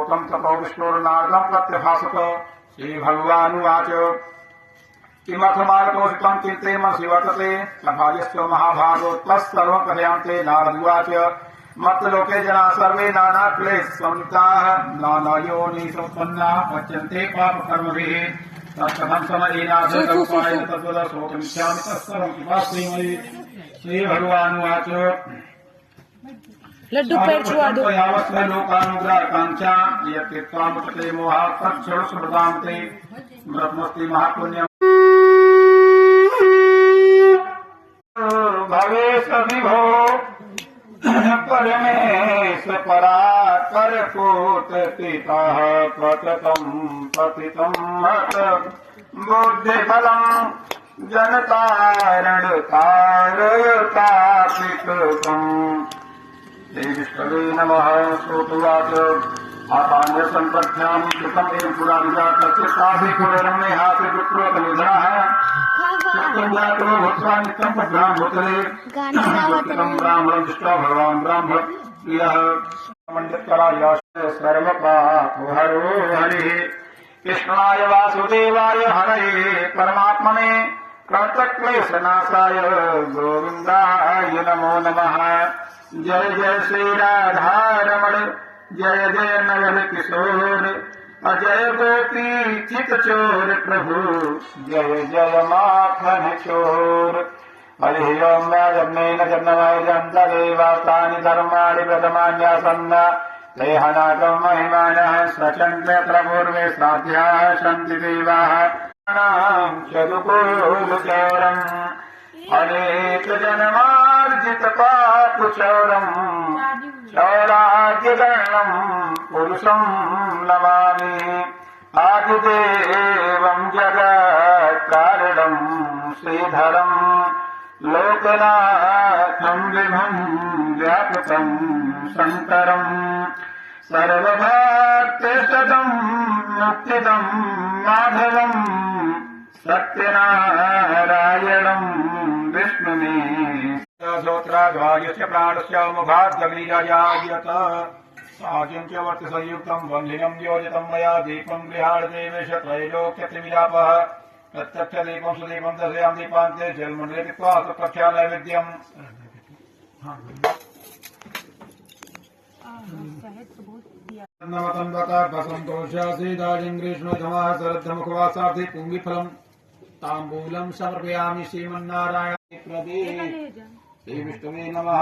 प्रोक्तम् ततो विष्णुर्नारदम् प्रत्यभासत। श्रीभगवानुवाच किमर्थमागतोऽसितम् चिन्तयमसि वर्तते सभाजस्य महाभागो त्वत्सर्वम् कथयान्ते। नारदुवाच मत्तलोके जना सर्वे नानाक्लेशसंयुक्ताः नानायोनिषु उत्पन्नाः पच्यन्ते पापकर्मभिः तत्कथं समयेनाथ तदुपायेन तद्वदशोकमिच्छामि तत्सर्वं पिपास्मि मयि। श्रीभगवानुवाच लड्डू पेड़ छुआ दो यावत् लोकानुग्रहकाङ्क्षा यत्कृत्वामुच्यते मोहात् तच्छ्रुतस्मृतां ते ब्रह्मस्ति महापुण्यम् भवेश विभो परमेश परात्पर कोट पितः पततम् पतितम् मत बुद्धिफलम् जनतारणकारतापितकम्। श्रीविष्णवे नमः। श्रोतुवाच आपान्यसम्पद्भ्याम् कृतम् एवं पुराविजातचित्ताभिकुररम्ये हासे पुत्रोऽतनिधनः चित्तञ्जातो भूत्वा नित्यम् पद्भ्याम् भूतले भूतितम् ब्राह्मणम् दृष्ट्वा भगवान् ब्राह्मण प्रियः मण्डितकरायाश्च सर्वपापहरो हरिः। कृष्णाय वासुदेवाय हरये परमात्मने प्रणतक्लेशनाशाय गोविन्दाय नमो नमः। जय जय श्री राधारमण जय जय नवल किशोर अजय गोपी चित चोर प्रभु जय जय माखन चोर। हरि ओम जन्मेन जन्मय जन्तदेवातानि धर्माणि प्रथमान्यासन्न लेहनाकं महिमानः स्वचन्द्र पूर्वे साध्याः सन्ति देवाः चतुकोलचौरम् अनेक जन्मार्जित पापचौरम् चौराद्यगणम् पुरुषम् नमामि। आदिदेवम् जगत्कारणम् श्रीधरम् लोकनाथम् विभुम् व्यापकम् शङ्करम् सर्वभक्तशतम् मुक्तिदम् माधवम् सत्यनारायणम् विष्णुमे श्रोत्राद्वायस्य प्राणस्य मुखाद्गमीराजायत साज्यं च वर्तसंयुक्तम् वह्निनं योजितं मया दीपं गृहाण देवेश त्रैलोक्यत्रिविलापः प्रत्यक्षदीपं सुदीपं दर्शयामि दीपान्ते जलमण्डले कृत्वा प्रख्यानैवेद्यम्। श्रीदाजिं ग्रीष्मधमः शरद्धमुखवासार्थी पुङ्गिफलम् ताम्बूलम् समर्पयामि श्रीमन्नारायण प्रदे। श्रीविष्णवे नमः।